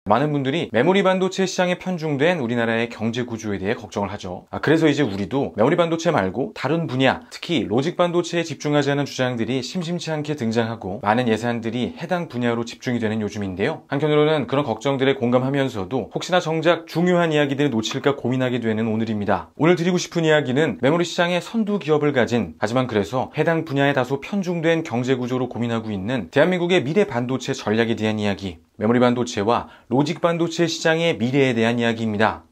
많은 분들이 메모리 반도체 시장에 편중된 우리나라의 경제 구조에 대해 걱정을 하죠. 그래서 이제 우리도 메모리 반도체 말고 다른 분야, 특히 로직 반도체에 집중하자는 주장들이 심심치 않게 등장하고 많은 예산들이 해당 분야로 집중이 되는 요즘인데요. 한편으로는 그런 걱정들에 공감하면서도 혹시나 정작 중요한 이야기들을 놓칠까 고민하게 되는 오늘입니다. 오늘 드리고 싶은 이야기는 메모리 시장의 선두 기업을 가진, 하지만 그래서 해당 분야에 다소 편중된 경제 구조로 고민하고 있는 대한민국의 미래 반도체 전략에 대한 이야기, 메모리 반도체와 로직 반도체 시장의 미래에 대한 이야기입니다.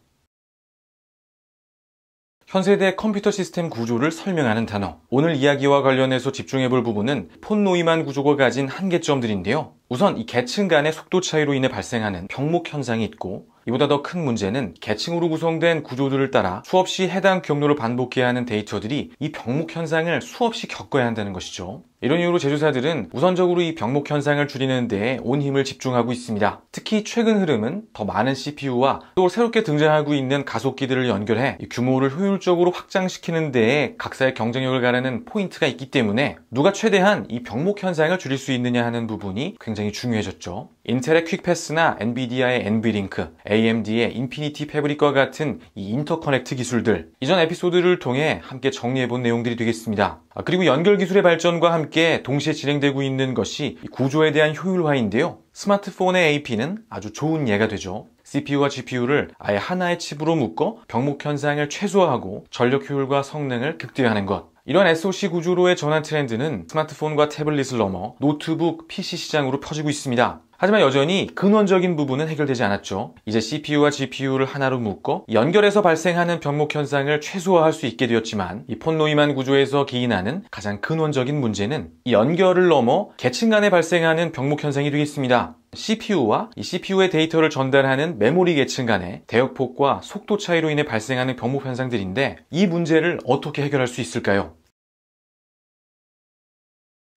현세대 컴퓨터 시스템 구조를 설명하는 단어. 오늘 이야기와 관련해서 집중해볼 부분은 폰 노이만 구조가 가진 한계점들인데요. 우선 이 계층 간의 속도 차이로 인해 발생하는 병목 현상이 있고, 이보다 더 큰 문제는 계층으로 구성된 구조들을 따라 수없이 해당 경로를 반복해야 하는 데이터들이 이 병목 현상을 수없이 겪어야 한다는 것이죠. 이런 이유로 제조사들은 우선적으로 이 병목 현상을 줄이는 데에 온 힘을 집중하고 있습니다. 특히 최근 흐름은 더 많은 CPU와 또 새롭게 등장하고 있는 가속기들을 연결해 이 규모를 효율적으로 확장시키는 데에 각사의 경쟁력을 가르는 포인트가 있기 때문에 누가 최대한 이 병목 현상을 줄일 수 있느냐 하는 부분이 굉장히 중요해졌죠. 인텔의 퀵패스나 엔비디아의 NV링크, AMD의 인피니티 패브릭과 같은 이 인터커넥트 기술들, 이전 에피소드를 통해 함께 정리해본 내용들이 되겠습니다. 그리고 연결 기술의 발전과 함께 동시에 진행되고 있는 것이 구조에 대한 효율화인데요. 스마트폰의 AP는 아주 좋은 예가 되죠. CPU와 GPU를 아예 하나의 칩으로 묶어 병목 현상을 최소화하고 전력 효율과 성능을 극대화하는 것. 이런 SoC 구조로의 전환 트렌드는 스마트폰과 태블릿을 넘어 노트북, PC 시장으로 퍼지고 있습니다. 하지만 여전히 근원적인 부분은 해결되지 않았죠. 이제 CPU와 GPU를 하나로 묶어 연결해서 발생하는 병목 현상을 최소화할 수 있게 되었지만 이 폰 노이만 구조에서 기인하는 가장 근원적인 문제는 이 연결을 넘어 계층 간에 발생하는 병목 현상이 되겠습니다. CPU와 이 CPU의 데이터를 전달하는 메모리 계층 간의 대역폭과 속도 차이로 인해 발생하는 병목 현상들인데, 이 문제를 어떻게 해결할 수 있을까요?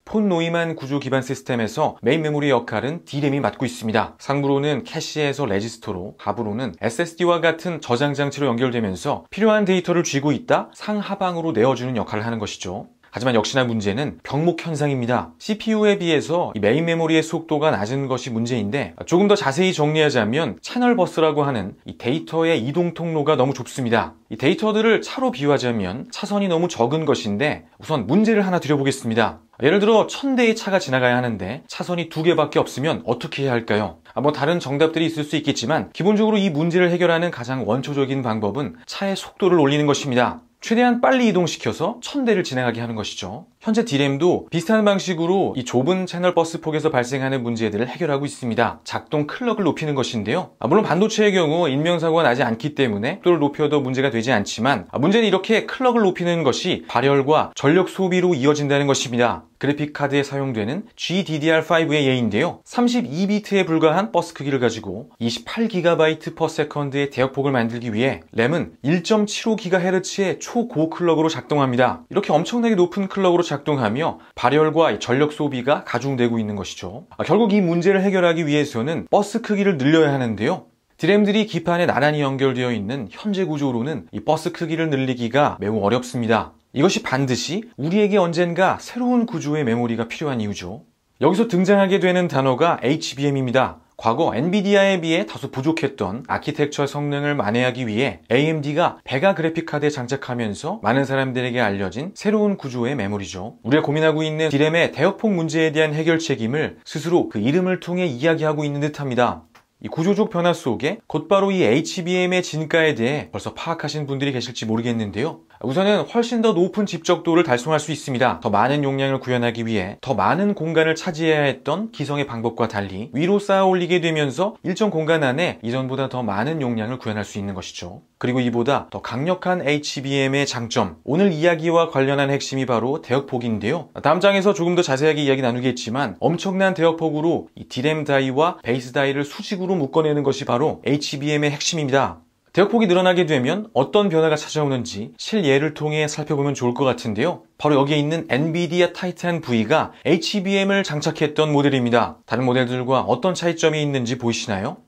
폰 노이만 구조 기반 시스템에서 메인 메모리 역할은 D램이 맡고 있습니다. 상부로는 캐시에서 레지스터로, 하부로는 SSD와 같은 저장 장치로 연결되면서 필요한 데이터를 쥐고 있다 상하방으로 내어주는 역할을 하는 것이죠. 하지만 역시나 문제는 병목 현상입니다. CPU에 비해서 이 메인 메모리의 속도가 낮은 것이 문제인데, 조금 더 자세히 정리하자면 채널 버스라고 하는 이 데이터의 이동 통로가 너무 좁습니다. 이 데이터들을 차로 비유하자면 차선이 너무 적은 것인데, 우선 문제를 하나 드려보겠습니다. 예를 들어 1000대의 차가 지나가야 하는데 차선이 2개밖에 없으면 어떻게 해야 할까요? 다른 정답들이 있을 수 있겠지만 기본적으로 이 문제를 해결하는 가장 원초적인 방법은 차의 속도를 올리는 것입니다. 최대한 빨리 이동시켜서 1000대를 진행하게 하는 것이죠. 현재 D램도 비슷한 방식으로 이 좁은 채널 버스 폭에서 발생하는 문제들을 해결하고 있습니다. 작동 클럭을 높이는 것인데요. 물론 반도체의 경우 인명사고가 나지 않기 때문에 속도를 높여도 문제가 되지 않지만, 문제는 이렇게 클럭을 높이는 것이 발열과 전력 소비로 이어진다는 것입니다. 그래픽카드에 사용되는 GDDR5의 예인데요. 32비트에 불과한 버스 크기를 가지고 28GB/s의 대역폭을 만들기 위해 램은 1.75GHz의 초고 클럭으로 작동합니다. 이렇게 엄청나게 높은 클럭으로 작동하며 발열과 전력 소비가 가중되고 있는 것이죠. 결국 이 문제를 해결하기 위해서는 버스 크기를 늘려야 하는데요. D램들이 기판에 나란히 연결되어 있는 현재 구조로는 이 버스 크기를 늘리기가 매우 어렵습니다. 이것이 반드시 우리에게 언젠가 새로운 구조의 메모리가 필요한 이유죠. 여기서 등장하게 되는 단어가 HBM입니다. 과거 엔비디아에 비해 다소 부족했던 아키텍처 성능을 만회하기 위해 AMD가 베가 그래픽카드에 장착하면서 많은 사람들에게 알려진 새로운 구조의 메모리죠. 우리가 고민하고 있는 D램의 대역폭 문제에 대한 해결 책임을 스스로 그 이름을 통해 이야기하고 있는 듯합니다. 이 구조적 변화 속에 곧바로 이 HBM의 진가에 대해 벌써 파악하신 분들이 계실지 모르겠는데요. 우선은 훨씬 더 높은 집적도를 달성할 수 있습니다. 더 많은 용량을 구현하기 위해 더 많은 공간을 차지해야 했던 기성의 방법과 달리 위로 쌓아 올리게 되면서 일정 공간 안에 이전보다 더 많은 용량을 구현할 수 있는 것이죠. 그리고 이보다 더 강력한 HBM의 장점, 오늘 이야기와 관련한 핵심이 바로 대역폭인데요. 다음 장에서 조금 더 자세하게 이야기 나누겠지만 엄청난 대역폭으로 이 D램 다이와 베이스 다이를 수직으로 묶어내는 것이 바로 HBM의 핵심입니다. 대역폭이 늘어나게 되면 어떤 변화가 찾아오는지 실예를 통해 살펴보면 좋을 것 같은데요. 바로 여기에 있는 엔비디아 타이탄 V가 HBM을 장착했던 모델입니다. 다른 모델들과 어떤 차이점이 있는지 보이시나요?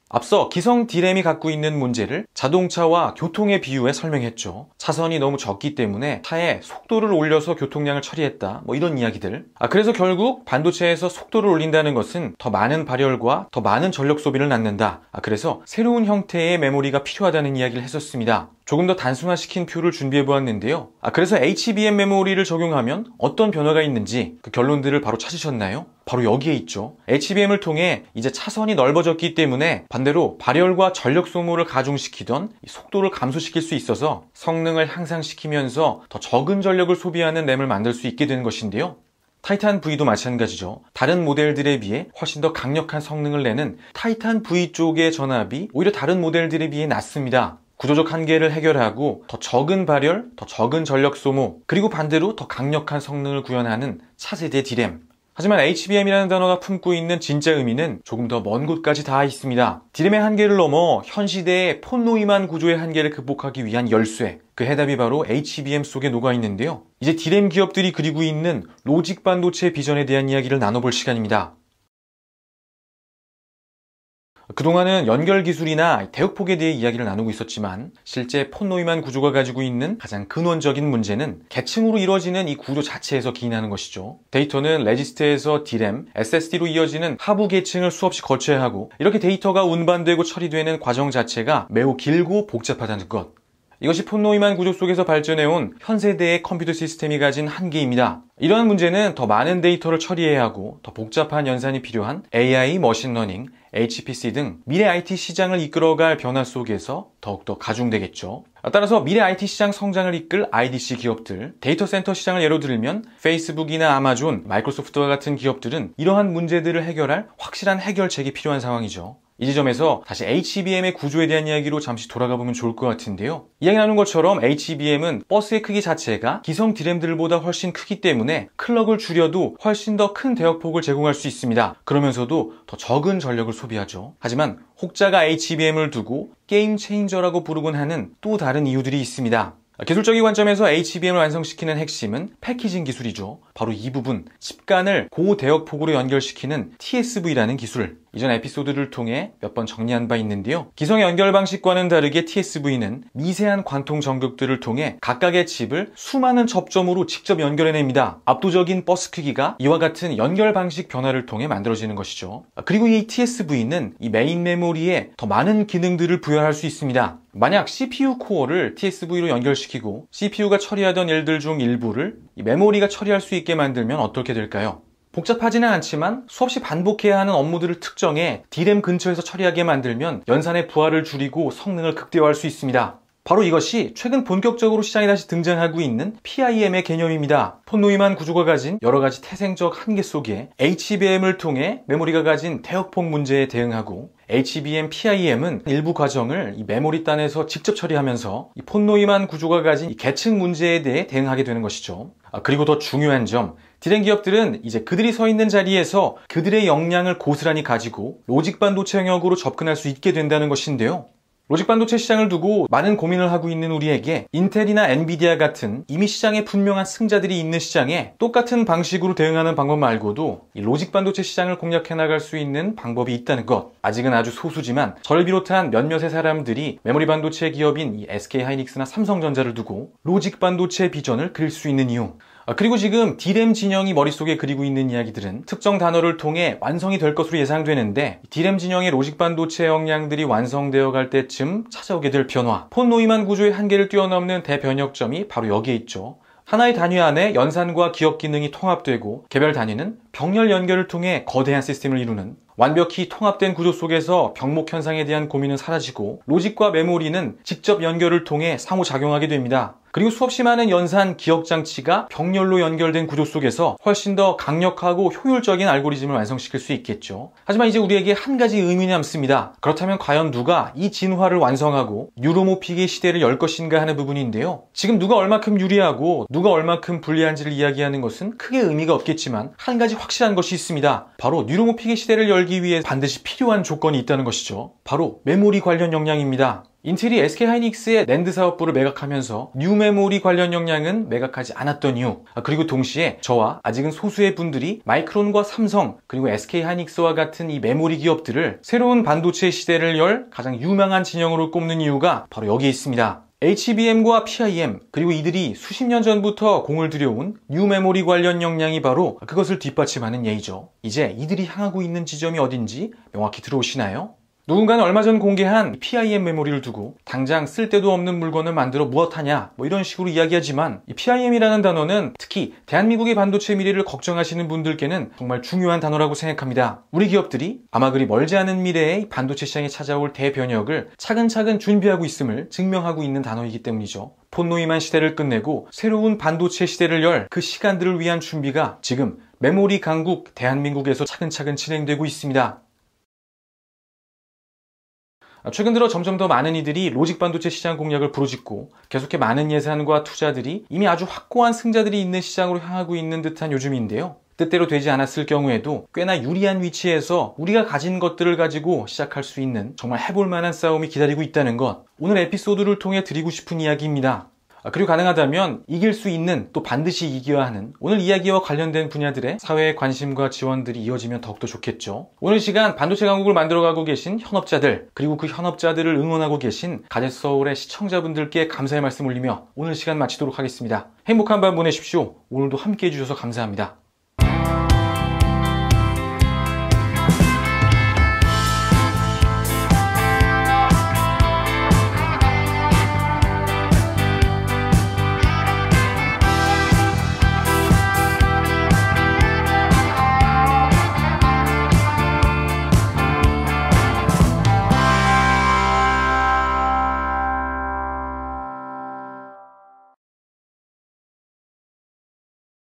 앞서 기성 D램이 갖고 있는 문제를 자동차와 교통에 비유해 설명했죠. 차선이 너무 적기 때문에 차에 속도를 올려서 교통량을 처리했다, 이런 이야기들. 그래서 결국 반도체에서 속도를 올린다는 것은 더 많은 발열과 더 많은 전력 소비를 낳는다. 그래서 새로운 형태의 메모리가 필요하다는 이야기를 했었습니다. 조금 더 단순화시킨 표를 준비해 보았는데요. 그래서 HBM 메모리를 적용하면 어떤 변화가 있는지 그 결론들을 바로 찾으셨나요? 바로 여기에 있죠. HBM을 통해 이제 차선이 넓어졌기 때문에 반대로 발열과 전력 소모를 가중시키던 속도를 감소시킬 수 있어서 성능을 향상시키면서 더 적은 전력을 소비하는 램을 만들 수 있게 되는 것인데요. 타이탄 V도 마찬가지죠. 다른 모델들에 비해 훨씬 더 강력한 성능을 내는 타이탄 V 쪽의 전압이 오히려 다른 모델들에 비해 낮습니다. 구조적 한계를 해결하고 더 적은 발열, 더 적은 전력 소모, 그리고 반대로 더 강력한 성능을 구현하는 차세대 D램. 하지만 HBM이라는 단어가 품고 있는 진짜 의미는 조금 더 먼 곳까지 닿아 있습니다. D램의 한계를 넘어 현 시대의 폰노이만 구조의 한계를 극복하기 위한 열쇠, 그 해답이 바로 HBM 속에 녹아 있는데요. 이제 D램 기업들이 그리고 있는 로직 반도체 비전에 대한 이야기를 나눠볼 시간입니다. 그동안은 연결 기술이나 대역폭에 대해 이야기를 나누고 있었지만 실제 폰노이만 구조가 가지고 있는 가장 근원적인 문제는 계층으로 이루어지는 이 구조 자체에서 기인하는 것이죠. 데이터는 레지스터에서 D램, SSD로 이어지는 하부 계층을 수없이 거쳐야 하고 이렇게 데이터가 운반되고 처리되는 과정 자체가 매우 길고 복잡하다는 것. 이것이 폰노이만 구조 속에서 발전해온 현 세대의 컴퓨터 시스템이 가진 한계입니다. 이러한 문제는 더 많은 데이터를 처리해야 하고 더 복잡한 연산이 필요한 AI, 머신러닝, HPC 등 미래 IT 시장을 이끌어갈 변화 속에서 더욱더 가중되겠죠. 따라서 미래 IT 시장 성장을 이끌 IDC 기업들, 데이터 센터 시장을 예로 들면 페이스북이나 아마존, 마이크로소프트와 같은 기업들은 이러한 문제들을 해결할 확실한 해결책이 필요한 상황이죠. 이 지점에서 다시 HBM의 구조에 대한 이야기로 잠시 돌아가 보면 좋을 것 같은데요. 이야기 나눈 것처럼 HBM은 버스의 크기 자체가 기성 D램들보다 훨씬 크기 때문에 클럭을 줄여도 훨씬 더 큰 대역폭을 제공할 수 있습니다. 그러면서도 더 적은 전력을 소비하죠. 하지만 혹자가 HBM을 두고 게임 체인저라고 부르곤 하는 또 다른 이유들이 있습니다. 기술적인 관점에서 HBM을 완성시키는 핵심은 패키징 기술이죠. 바로 이 부분, 칩간을 고대역폭으로 연결시키는 TSV라는 기술. 이전 에피소드를 통해 몇 번 정리한 바 있는데요. 기성의 연결 방식과는 다르게 TSV는 미세한 관통 전극들을 통해 각각의 칩을 수많은 접점으로 직접 연결해냅니다. 압도적인 버스 크기가 이와 같은 연결 방식 변화를 통해 만들어지는 것이죠. 그리고 이 TSV는 이 메인 메모리에 더 많은 기능들을 부여할 수 있습니다. 만약 CPU 코어를 TSV로 연결시키고 CPU가 처리하던 일들 중 일부를 이 메모리가 처리할 수 있게 만들면 어떻게 될까요? 복잡하지는 않지만 수없이 반복해야 하는 업무들을 특정해 D램 근처에서 처리하게 만들면 연산의 부하를 줄이고 성능을 극대화할 수 있습니다. 바로 이것이 최근 본격적으로 시장에 다시 등장하고 있는 PIM의 개념입니다. 폰노이만 구조가 가진 여러 가지 태생적 한계 속에 HBM을 통해 메모리가 가진 대역폭 문제에 대응하고 HBM PIM은 일부 과정을 이 메모리 단에서 직접 처리하면서 이 폰노이만 구조가 가진 이 계층 문제에 대해 대응하게 되는 것이죠. 그리고 더 중요한 점, D램 기업들은 이제 그들이 서 있는 자리에서 그들의 역량을 고스란히 가지고 로직 반도체 영역으로 접근할 수 있게 된다는 것인데요. 로직 반도체 시장을 두고 많은 고민을 하고 있는 우리에게 인텔이나 엔비디아 같은 이미 시장에 분명한 승자들이 있는 시장에 똑같은 방식으로 대응하는 방법 말고도 이 로직 반도체 시장을 공략해 나갈 수 있는 방법이 있다는 것. 아직은 아주 소수지만 저를 비롯한 몇몇의 사람들이 메모리 반도체 기업인 이 SK하이닉스나 삼성전자를 두고 로직 반도체 비전을 그릴 수 있는 이유. 그리고 지금 D램 진영이 머릿속에 그리고 있는 이야기들은 특정 단어를 통해 완성이 될 것으로 예상되는데 D램 진영의 로직 반도체 역량들이 완성되어 갈 때쯤 찾아오게 될 변화, 폰노이만 구조의 한계를 뛰어넘는 대변혁점이 바로 여기에 있죠. 하나의 단위 안에 연산과 기억 기능이 통합되고 개별 단위는 병렬 연결을 통해 거대한 시스템을 이루는 완벽히 통합된 구조 속에서 병목 현상에 대한 고민은 사라지고 로직과 메모리는 직접 연결을 통해 상호작용하게 됩니다. 그리고 수없이 많은 연산 기억 장치가 병렬로 연결된 구조 속에서 훨씬 더 강력하고 효율적인 알고리즘을 완성시킬 수 있겠죠. 하지만 이제 우리에게 한 가지 의문이 남습니다. 그렇다면 과연 누가 이 진화를 완성하고 뉴로모픽의 시대를 열 것인가 하는 부분인데요. 지금 누가 얼마큼 유리하고 누가 얼마큼 불리한지를 이야기하는 것은 크게 의미가 없겠지만 한 가지 확실한 것이 있습니다. 바로 뉴로모픽의 시대를 열기 위해 반드시 필요한 조건이 있다는 것이죠. 바로 메모리 관련 역량입니다. 인텔이 SK하이닉스의 낸드 사업부를 매각하면서 뉴메모리 관련 역량은 매각하지 않았던 이유, 그리고 동시에 저와 아직은 소수의 분들이 마이크론과 삼성 그리고 SK하이닉스와 같은 이 메모리 기업들을 새로운 반도체 시대를 열 가장 유망한 진영으로 꼽는 이유가 바로 여기에 있습니다. HBM과 PIM, 그리고 이들이 수십 년 전부터 공을 들여온 뉴메모리 관련 역량이 바로 그것을 뒷받침하는 예이죠. 이제 이들이 향하고 있는 지점이 어딘지 명확히 들어오시나요? 누군가는 얼마 전 공개한 PIM 메모리를 두고 당장 쓸데도 없는 물건을 만들어 무엇하냐 이런 식으로 이야기하지만 이 PIM이라는 단어는 특히 대한민국의 반도체 미래를 걱정하시는 분들께는 정말 중요한 단어라고 생각합니다. 우리 기업들이 아마 그리 멀지 않은 미래에 반도체 시장에 찾아올 대변혁을 차근차근 준비하고 있음을 증명하고 있는 단어이기 때문이죠. 폰노이만 시대를 끝내고 새로운 반도체 시대를 열 그 시간들을 위한 준비가 지금 메모리 강국 대한민국에서 차근차근 진행되고 있습니다. 최근 들어 점점 더 많은 이들이 로직 반도체 시장 공략을 부르짖고 계속해 많은 예산과 투자들이 이미 아주 확고한 승자들이 있는 시장으로 향하고 있는 듯한 요즘인데요. 뜻대로 되지 않았을 경우에도 꽤나 유리한 위치에서 우리가 가진 것들을 가지고 시작할 수 있는 정말 해볼 만한 싸움이 기다리고 있다는 것, 오늘 에피소드를 통해 드리고 싶은 이야기입니다. 그리고 가능하다면 이길 수 있는, 또 반드시 이겨야 하는 오늘 이야기와 관련된 분야들의 사회의 관심과 지원들이 이어지면 더욱더 좋겠죠. 오늘 시간 반도체 강국을 만들어가고 계신 현업자들, 그리고 그 현업자들을 응원하고 계신 가젯서울의 시청자분들께 감사의 말씀 올리며 오늘 시간 마치도록 하겠습니다. 행복한 밤 보내십시오. 오늘도 함께 해주셔서 감사합니다.